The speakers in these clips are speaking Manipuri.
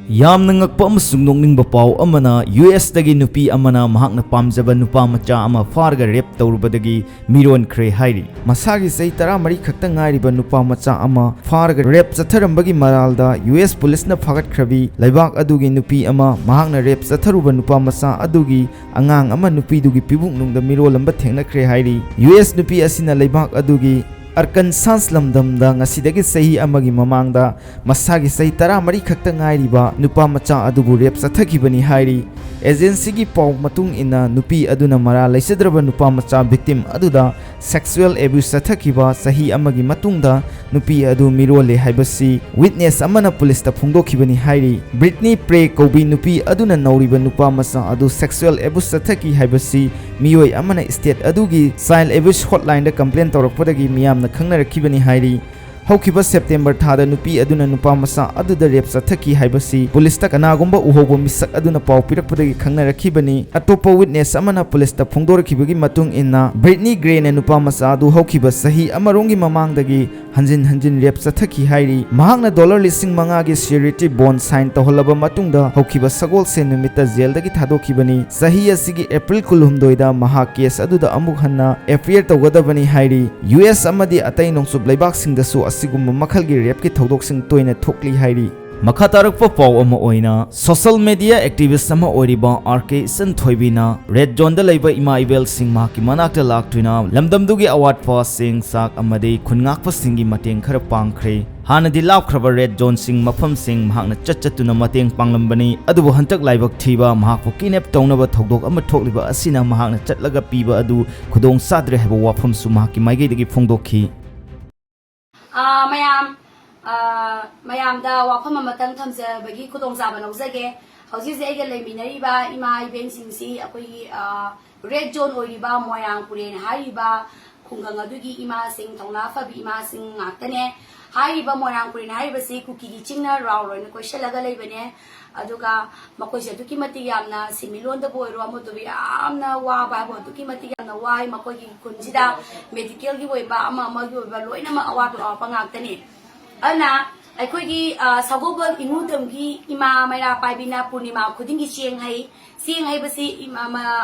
ꯌꯥꯝꯅ ꯉꯛꯄ ꯑꯃꯁꯨꯡ ꯅꯣꯛꯅꯤꯡꯕ ꯄꯥꯎ ꯑꯃꯅ ꯌꯨꯑꯦꯁꯇꯒꯤ ꯅꯨꯄꯤ ꯑꯃꯅ ꯃꯍꯥꯛꯅ ꯄꯥꯝꯖꯕ ꯅꯨꯄꯥꯃꯆꯥ ꯑꯃ ꯐꯥꯔꯒ ꯔꯦꯞ ꯇꯧꯔꯨꯕꯗꯒꯤ ꯃꯤꯔꯣꯟꯈ꯭ꯔꯦ ꯍꯥꯏꯔꯤ꯫ ꯃꯁꯥꯒꯤ ꯆꯍꯤ 13 ꯈꯛꯇ ꯉꯥꯏꯔꯤꯕ ꯅꯨꯄꯥꯃꯆꯥ ꯑꯃ ꯐꯥꯔꯒ ꯔꯦꯞ ꯆꯠꯊꯔꯝꯕꯒꯤ ꯃꯔꯥꯜꯗ ꯌꯨꯑꯦꯁ ꯄꯨꯂꯤꯁꯅ ꯐꯥꯒꯠꯈ꯭ꯔꯕꯤ ꯂꯩꯕꯥꯛ ꯑꯗꯨꯒꯤ ꯅꯨꯄꯤ ꯑꯃ ꯃꯍꯥꯛꯅ ꯔꯦꯞ ꯆꯠꯊꯔꯨꯕ ꯅꯨꯄꯥꯃꯆꯥ ꯑꯗꯨꯒꯤ ꯑꯉꯥꯡ ꯑꯃ ꯅꯨꯄꯤꯗꯨꯒꯤ ꯄꯤꯕꯨꯡꯅꯨꯡꯗ ꯃꯤꯔꯣꯜꯂꯝꯕ ꯊꯦꯡꯅꯈ꯭ꯔꯦ ꯍꯥꯏꯔꯤ꯫ ꯌꯨꯑꯦꯁ ꯅꯨꯄꯤ ꯑꯁꯤꯅ ꯂꯩꯕꯥꯛ ꯑꯗꯨꯒꯤ ꯑꯔꯀꯟꯁꯥꯁ ꯂꯝꯗꯝꯗ ꯉꯁꯤꯗꯒꯤ ꯆꯍꯤ ꯑꯃꯒꯤ ꯃꯃꯥꯡꯗ ꯃꯁꯥꯒꯤ ꯆꯍꯤ 13 ꯈꯛꯇ ꯉꯥꯏꯔꯤꯕ ꯅꯨꯄꯥꯃꯆꯥ ꯑꯗꯨꯕꯨ ꯔꯦꯞ ꯆꯠꯊꯈꯤꯕꯅꯤ ꯍꯥꯏꯔꯤ꯫ ꯑꯦꯖꯦꯟꯁꯤꯒꯤ ꯄꯥꯎ ꯃꯇꯨꯡ ꯏꯟꯅ ꯅꯨꯄꯤ ꯑꯗꯨꯅ ꯃꯔꯥꯜ ꯂꯩꯖꯗ꯭ꯔꯕ ꯅꯨꯄꯥꯃꯆꯥ ꯚꯤꯛꯇꯤꯝ ꯑꯗꯨꯗ ꯁꯦꯛꯁꯨꯑꯦꯜ ꯑꯦꯕ꯭ꯌꯨꯁ ꯆꯠꯊꯈꯤꯕ ꯆꯍꯤ ꯑꯃꯒꯤ ꯃꯇꯨꯡꯗ ꯅꯨꯄꯤ ꯑꯗꯨ ꯃꯤꯔꯣꯜꯂꯦ ꯍꯥꯏꯕꯁꯤ ꯋꯤꯠꯅꯦꯁ ꯑꯃꯅ ꯄꯨꯂꯤꯁꯇ ꯐꯣꯡꯗꯣꯛꯈꯤꯕꯅꯤ ꯍꯥꯏꯔꯤ꯫ ꯕ꯭ꯔꯤꯠꯅꯤ ꯄ꯭ꯔꯦ ꯀꯧꯕꯤ ꯅꯨꯄꯤ ꯑꯗꯨꯅ ꯅꯧꯔꯤꯕ ꯅꯨꯄꯥꯃꯆꯥ ꯑꯗꯨ ꯁꯦꯛꯁꯨꯑꯦꯜ ꯑꯦꯕ꯭ꯌꯨꯁ ꯆꯠꯊꯈꯤ ꯍꯥꯏꯕꯁꯤ ꯃꯤꯑꯣꯏ ꯑꯃꯅ ꯁ꯭ꯇꯦꯠ ꯑꯗꯨꯒꯤ ꯆꯥꯏꯜꯗ ꯑꯦꯕ꯭ꯌꯨꯁ ꯍꯣꯠꯂꯥꯏꯟꯗ ꯀꯝꯄ꯭ꯂꯦꯟ ꯇꯧꯔꯛꯄꯗꯒꯤ ꯃꯤꯌꯥꯝꯅ ꯈꯪꯅꯔꯛꯈꯤꯕꯅꯤ ꯍꯥꯏꯔꯤ꯫ ꯍꯧꯈꯤꯕ ꯁꯦꯞꯇꯦꯝꯕꯔ ꯊꯥꯗ ꯅꯨꯄꯤ ꯑꯗꯨꯅ ꯅꯨꯄꯥꯃꯆꯥ ꯑꯗꯨꯗ ꯔꯦꯞ ꯆꯠꯊꯈꯤ ꯍꯥꯏꯕꯁꯤ ꯄꯨꯂꯤꯁꯇ ꯀꯅꯥꯒꯨꯝꯕ ꯎꯍꯧꯕ ꯃꯤꯁꯛ ꯑꯗꯨꯅ ꯄꯥꯎ ꯄꯤꯔꯛꯄꯗꯒꯤ ꯈꯪꯅꯔꯛꯈꯤꯕꯅꯤ꯫ ꯑꯇꯣꯞꯄ ꯋꯤꯠꯅꯦꯁ ꯑꯃꯅ ꯄꯨꯂꯤꯁꯇ ꯐꯣꯡꯗꯣꯔꯛꯈꯤꯕꯒꯤ ꯃꯇꯨꯡ ꯏꯟꯅ ꯕ꯭ꯔꯤꯠꯅꯤ ꯒ꯭ꯔꯦꯅ ꯅꯨꯄꯥꯃꯆꯥ ꯑꯗꯨ ꯍꯧꯈꯤꯕ ꯆꯍꯤ ꯑꯃꯔꯣꯝꯒꯤ ꯃꯃꯥꯡꯗꯒꯤ ꯍꯟꯖꯤꯟ ꯍꯟꯖꯤꯟ ꯔꯦꯞ ꯆꯠꯊꯈꯤ ꯍꯥꯏꯔꯤ꯫ ꯃꯍꯥꯛꯅ $5,000,000ꯒꯤ ꯁꯤꯌꯨꯔꯤꯇꯤ ꯕꯣꯟꯗ ꯁꯥꯏꯟ ꯇꯧꯍꯜꯂꯕ ꯃꯇꯨꯡꯗ ꯍꯧꯈꯤꯕ ꯁꯒꯣꯜꯁꯦꯟ ꯅꯨꯃꯤꯠꯇ ꯖꯦꯜꯗꯒꯤ ꯊꯥꯗꯣꯛꯈꯤꯕꯅꯤ꯫ ꯆꯍꯤ ꯑꯁꯤꯒꯤ ꯑꯦꯄ꯭ꯔꯤꯜ 19ꯗ ꯃꯍꯥꯛ ꯀꯦꯁ ꯑꯗꯨꯗ ꯑꯃꯨꯛ ꯍꯟꯅ ꯑꯦꯄꯤꯌꯔ ꯇꯧꯒꯗꯕꯅꯤ ꯍꯥꯏꯔꯤ꯫ ꯌꯨꯑꯦꯁ ꯑꯃꯗꯤ ꯑꯇꯩ ꯅꯣꯡꯆꯨꯞ ꯂꯩꯕꯥꯛꯁꯤꯡꯗꯁꯨ ꯑꯁꯤꯒꯨꯝꯕ ꯃꯈꯜꯒꯤ ꯔꯦꯞꯀꯤ ꯊꯧꯗꯣꯛꯁꯤꯡ ꯇꯣꯏꯅ ꯊꯣꯛꯂꯤ ꯍꯥꯏꯔꯤ꯫ ꯃꯈꯥ ꯇꯥꯔꯛꯄ ꯄꯥꯎ ꯑꯃ ꯑꯣꯏꯅ ꯁꯣꯁꯤꯌꯦꯜ ꯃꯤꯗꯤꯌꯥ ꯑꯦꯛꯇꯤꯚꯤꯁꯠ ꯑꯃ ꯑꯣꯏꯔꯤꯕ ꯏꯆꯟꯊꯣꯏꯕꯤꯅ ꯔꯦꯗ ꯖꯣꯟꯗ ꯂꯩꯕ ꯏꯃꯥ ꯏꯕꯦꯜꯁꯤꯡ ꯃꯍꯥꯛꯀꯤ ꯃꯅꯥꯛꯇ ꯂꯥꯛꯇꯨꯅ ꯂꯝꯗꯝꯗꯨꯒꯤ ꯑꯋꯥꯠꯄ ꯆꯦꯡ ꯆꯥꯛ ꯑꯃꯗꯤ ꯈꯨꯟꯉꯥꯛꯄꯁꯤꯡꯒꯤ ꯃꯇꯦꯡ ꯈꯔ ꯄꯥꯡꯈ꯭ꯔꯦ꯫ ꯍꯥꯟꯅꯗꯤ ꯂꯥꯞꯈ꯭ꯔꯕ ꯔꯦꯗ ꯖꯣꯟꯁꯤꯡ ꯃꯐꯝꯁꯤꯡ ꯃꯍꯥꯛꯅ ꯆꯠꯇꯨꯅ ꯃꯇꯦꯡ ꯄꯥꯡꯂꯝꯕꯅꯤ꯫ ꯑꯗꯨꯕꯨ ꯍꯟꯇꯛ ꯂꯥꯏꯕꯛ ꯊꯤꯕ ꯃꯍꯥꯛꯄꯨ ꯀꯤꯗꯅꯦꯞ ꯇꯧꯅꯕ ꯊꯧꯗꯣꯛ ꯑꯃ ꯊꯣꯛꯂꯤꯕ ꯑꯁꯤꯅ ꯃꯍꯥꯛꯅ ꯆꯠꯂꯒ ꯄꯤꯕ ꯑꯗꯨ ꯈꯨꯗꯣꯡ ꯆꯥꯗ꯭ꯔꯦ ꯍꯥꯏꯕ ꯋꯥꯐꯝꯁꯨ ꯃꯍꯥꯛꯀꯤ ꯃꯥꯏꯀꯩꯗꯒꯤ ꯐꯣꯡꯗꯣꯛꯈꯤ꯫ ꯃꯌꯥꯝꯗ ꯋꯥꯐꯝ ꯑꯃꯇꯪ ꯊꯝꯖꯕꯒꯤ ꯈꯨꯗꯣꯡꯆꯥꯕ ꯂꯧꯖꯒꯦ꯫ ꯍꯧꯖꯤꯛ ꯑꯩꯒ ꯂꯩꯃꯤꯟꯅꯔꯤꯕ ꯏꯃꯥ ꯏꯕꯦꯟꯁꯤꯡꯁꯤ ꯑꯩꯈꯣꯏꯒꯤ ꯔꯦꯗ ꯖꯣꯟ ꯑꯣꯏꯔꯤꯕ ꯃꯣꯏꯔꯥꯡꯄꯨꯔꯦꯟ ꯍꯥꯏꯔꯤꯕ ꯈꯨꯡꯒꯪ ꯑꯗꯨꯒꯤ ꯏꯃꯥꯁꯤꯡ ꯊꯧꯅꯥ ꯐꯕꯤ ꯏꯃꯥꯁꯤꯡ ꯉꯥꯛꯇꯅꯦ꯫ ꯍꯥꯏꯔꯤꯕ ꯃꯣꯏꯔꯥꯡꯄꯨꯔꯦꯟ ꯍꯥꯏꯔꯤꯕꯁꯤ ꯀꯨꯀꯤꯒꯤ ꯆꯤꯡꯅ ꯔꯥꯎꯟ ꯑꯣꯏꯅ ꯀꯣꯏꯁꯜꯂꯒ ꯂꯩꯕꯅꯦ꯫ ꯑꯗꯨꯒ ꯃꯈꯣꯏꯁꯦ ꯑꯗꯨꯛꯀꯤ ꯃꯇꯤꯛ ꯌꯥꯝꯅ ꯁꯤꯟꯃꯤꯠꯂꯣꯟꯗꯕꯨ ꯑꯣꯏꯔꯣ ꯑꯃꯗꯕꯨ ꯌꯥꯝꯅ ꯋꯥꯕ ꯍꯥꯏꯕ ꯑꯗꯨꯛꯀꯤ ꯃꯇꯤꯛ ꯌꯥꯝꯅ ꯋꯥꯏ꯫ ꯃꯈꯣꯏꯒꯤ ꯈꯨꯟꯁꯤꯗ ꯃꯦꯗꯤꯀꯦꯜꯒꯤ ꯑꯣꯏꯕ ꯑꯃꯒꯤ ꯑꯣꯏꯕ ꯂꯣꯏꯅꯃꯛ ꯑꯋꯥꯠꯄ ꯉꯥꯛꯇꯅꯤ꯫ ꯑꯗꯨꯅ ꯑꯩꯈꯣꯏꯒꯤ ꯁꯒꯣꯜꯕꯜ ꯏꯉꯨꯗꯝꯒꯤ ꯏꯃꯥ ꯃꯩꯔꯥ ꯄꯥꯏꯕꯤꯅ ꯄꯨꯔꯅꯤꯃꯥ ꯈꯨꯗꯤꯡꯒꯤ ꯆꯦꯡ ꯍꯩ꯫ ꯆꯦꯡ ꯍꯩꯕꯁꯤ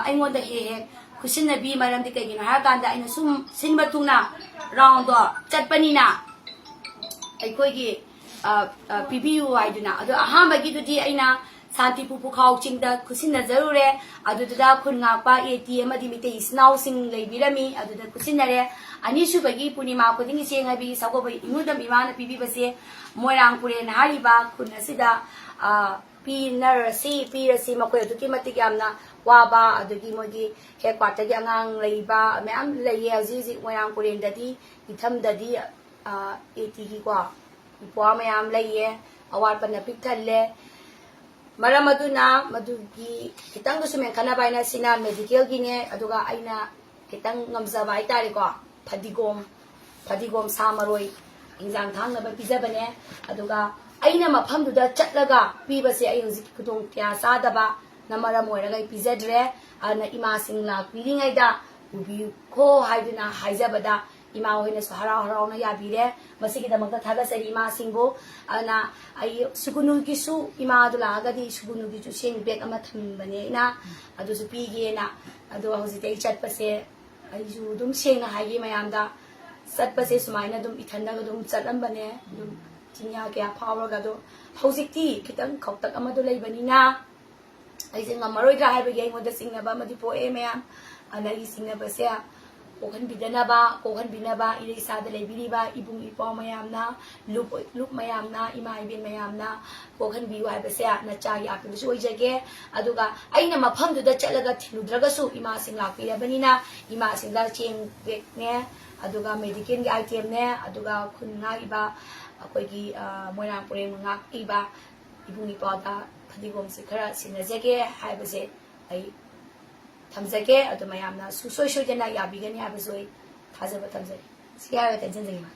ꯑꯩꯉꯣꯟꯗ ꯍꯦꯛ ꯈꯨꯠꯁꯤꯟꯅꯕꯤ ꯃꯔꯝꯗꯤ ꯀꯩꯒꯤꯅꯣ ꯍꯥꯏꯔꯀꯥꯟꯗ ꯑꯩꯅ ꯁꯨꯝ ꯁꯤꯟꯕ ꯊꯨꯡꯅ ꯔꯥꯎꯟꯗꯣ ꯆꯠꯄꯅꯤꯅ ꯑꯩꯈꯣꯏꯒꯤ ꯄꯤꯕꯤꯌꯨ ꯍꯥꯏꯗꯨꯅ ꯑꯗꯣ ꯑꯍꯥꯟꯕꯒꯤꯗꯨꯗꯤ ꯑꯩꯅ ꯁꯥꯟꯇꯤꯄꯨꯔ ꯄꯨꯈꯥꯎ ꯆꯤꯡꯗ ꯈꯨꯠꯁꯤꯟꯅꯖꯔꯨꯔꯦ꯫ ꯑꯗꯨꯗ ꯈꯨꯟ ꯉꯥꯛꯄ AT ꯑꯃꯗꯤ ꯃꯤꯇꯩ ꯏꯆꯤꯟꯅꯥꯎꯁꯤꯡ ꯂꯩꯕꯤꯔꯝꯃꯤ ꯑꯗꯨꯗ ꯈꯨꯠꯁꯤꯟꯅꯔꯦ꯫ ꯑꯅꯤꯁꯨꯕꯒꯤ ꯄꯨꯔꯅꯤꯃꯥ ꯈꯨꯗꯤꯡꯒꯤ ꯆꯦꯡ ꯍꯩꯕꯤ ꯁꯒꯣꯜꯕꯜ ꯏꯉꯨꯗꯝ ꯏꯃꯥꯅ ꯄꯤꯕꯤꯕꯁꯦ ꯃꯣꯏꯔꯥꯡꯄꯨꯔꯦꯟ ꯍꯥꯏꯔꯤꯕ ꯈꯨꯟ ꯑꯁꯤꯗ ꯄꯤꯔꯁꯤ ꯃꯈꯣꯏ ꯑꯗꯨꯛꯀꯤ ꯃꯇꯤꯛ ꯌꯥꯝꯅ ꯋꯥꯕ ꯑꯗꯒꯤ ꯃꯣꯏꯒꯤ ꯍꯦꯗ ꯀ꯭ꯋꯥꯔꯇꯔꯒꯤ ꯑꯉꯥꯡ ꯂꯩꯕ ꯃꯌꯥꯝ ꯂꯩꯌꯦ꯫ ꯍꯧꯖꯤꯛ ꯃꯣꯏꯔꯥꯡꯄꯨꯔꯦꯟꯗꯗꯤ ꯏꯊꯝꯗꯗꯤ ATꯒꯤꯀꯣ ꯏꯄ꯭ꯋꯥ ꯃꯌꯥꯝ ꯂꯩꯌꯦ꯫ ꯑꯋꯥꯠꯄꯅ ꯄꯤꯛ ꯊꯜꯂꯦ꯫ ꯃꯔꯝ ꯑꯗꯨꯅ ꯃꯗꯨꯒꯤ ꯈꯤꯇꯪꯗꯁꯨ ꯃꯦꯟꯈꯠꯅꯕ ꯍꯥꯏꯅ ꯁꯤꯅ ꯃꯦꯗꯤꯀꯦꯜꯒꯤꯅꯦ꯫ ꯑꯗꯨꯒ ꯑꯩꯅ ꯈꯤꯇꯪ ꯉꯝꯖꯕ ꯍꯥꯏꯇꯥꯔꯦꯀꯣ ꯐꯗꯤꯒꯣꯝ ꯁꯥ ꯃꯔꯣꯏ ꯏꯟꯖꯥꯡ ꯊꯥꯡꯅꯕ ꯄꯤꯖꯕꯅꯦ꯫ ꯑꯗꯨꯒ ꯑꯩꯅ ꯃꯐꯝꯗꯨꯗ ꯆꯠꯂꯒ ꯄꯤꯕꯁꯦ ꯑꯩ ꯍꯧꯖꯤꯛ ꯈꯨꯗꯣꯡ ꯀꯌꯥ ꯆꯥꯗꯕꯅ ꯃꯔꯝ ꯑꯣꯏꯔꯒ ꯑꯩ ꯄꯤꯖꯗ꯭ꯔꯦ꯫ ꯑꯗꯨꯅ ꯏꯃꯥꯁꯤꯡ ꯂꯥꯛꯄꯤꯔꯤꯉꯩꯗ ꯄꯨꯕꯤꯈꯣ ꯍꯥꯏꯗꯨꯅ ꯍꯥꯏꯖꯕꯗ ꯏꯃꯥ ꯍꯣꯏꯅꯁꯨ ꯍꯔꯥꯎ ꯍꯔꯥꯎꯅ ꯌꯥꯕꯤꯔꯦ꯫ ꯃꯁꯤꯒꯤꯗꯃꯛꯇ ꯊꯥꯒꯠꯆꯔꯤ ꯏꯃꯥꯁꯤꯡꯕꯨ꯫ ꯑꯗꯨꯅ ꯑꯩ ꯁꯨꯒꯨꯅꯨꯒꯤꯁꯨ ꯏꯃꯥꯗꯨ ꯂꯥꯛꯑꯒꯗꯤ ꯁꯨꯒꯨꯅꯨꯒꯤꯁꯨ ꯆꯦꯡ ꯕꯦꯒ ꯑꯃ ꯊꯝꯕꯅꯦ ꯑꯩꯅ ꯑꯗꯨꯁꯨ ꯄꯤꯒꯦꯅ꯫ ꯑꯗꯣ ꯍꯧꯖꯤꯛꯇꯤ ꯑꯩ ꯆꯠꯄꯁꯦ ꯑꯩꯁꯨ ꯑꯗꯨꯝ ꯁꯦꯡꯅ ꯍꯥꯏꯒꯦ ꯃꯌꯥꯝꯗ ꯆꯠꯄꯁꯦ ꯁꯨꯃꯥꯏꯅ ꯑꯗꯨꯝ ꯏꯊꯟꯗꯒ ꯑꯗꯨꯝ ꯆꯠꯂꯝꯕꯅꯦ ꯑꯗꯨꯝ ꯆꯤꯡꯌꯥ ꯀꯌꯥ ꯐꯥꯎꯔꯒ꯫ ꯑꯗꯣ ꯍꯧꯖꯤꯛꯇꯤ ꯈꯤꯇꯪ ꯈꯧꯇꯛ ꯑꯃꯗꯣ ꯂꯩꯕꯅꯤꯅ ꯑꯩꯁꯦ ꯉꯝꯃꯔꯣꯏꯗ꯭ꯔꯥ ꯍꯥꯏꯕꯒꯤ ꯑꯩꯉꯣꯟꯗ ꯆꯤꯡꯅꯕ ꯑꯃꯗꯤ ꯄꯣꯛꯑꯦ ꯃꯌꯥꯝ꯫ ꯑꯗꯨꯅ ꯑꯩꯒꯤ ꯆꯤꯡꯅꯕꯁꯦ ꯀꯣꯛꯍꯟꯕꯤꯅꯕ ꯏꯔꯩꯆꯥꯗ ꯂꯩꯕꯤꯔꯤꯕ ꯏꯕꯨꯡ ꯏꯄ꯭ꯋꯥ ꯃꯌꯥꯝꯅ ꯂꯨꯞ ꯃꯌꯥꯝꯅ ꯏꯃꯥ ꯏꯕꯦꯟ ꯃꯌꯥꯝꯅ ꯀꯣꯛꯍꯟꯕꯤꯌꯨ ꯍꯥꯏꯕꯁꯦ ꯅꯆꯥꯒꯤ ꯑꯥꯛꯇꯁꯨ ꯑꯣꯏꯖꯒꯦ꯫ ꯑꯗꯨꯒ ꯑꯩꯅ ꯃꯐꯝꯗꯨꯗ ꯆꯠꯂꯒ ꯊꯤꯜꯂꯨꯗ꯭ꯔꯒꯁꯨ ꯏꯃꯥꯁꯤꯡ ꯂꯥꯛꯄꯤꯔꯕꯅꯤꯅ ꯏꯃꯥꯁꯤꯡꯗ ꯆꯦꯡ ꯕꯦꯒꯅꯦ ꯑꯗꯨꯒ ꯃꯦꯗꯤꯀꯦꯜꯒꯤ ꯑꯥꯏꯇꯦꯝꯅꯦ ꯑꯗꯨꯒ ꯈꯨꯟ ꯉꯥꯛꯏꯕ ꯑꯩꯈꯣꯏꯒꯤ ꯃꯣꯏꯔꯥꯡꯄꯨꯔꯦꯟ ꯉꯥꯛꯏꯕ ꯏꯕꯨꯡ ꯏꯄ꯭ꯋꯥꯗ ꯐꯗꯤꯒꯣꯝꯁꯦ ꯈꯔ ꯁꯤꯟꯅꯖꯒꯦ ꯍꯥꯏꯕꯁꯦ ꯑꯩ ꯊꯝꯖꯒꯦ꯫ ꯑꯗꯨ ꯃꯌꯥꯝꯅ ꯁꯨꯡꯁꯣꯏ ꯁꯣꯏꯗꯅ ꯌꯥꯕꯤꯒꯅꯤ ꯍꯥꯏꯕꯁꯨ ꯑꯩ ꯊꯥꯖꯕ ꯊꯝꯖꯔꯤ꯫ ꯁꯤ ꯍꯥꯏꯔꯒ ꯇꯦꯟꯁꯤꯟꯖꯒꯦ꯫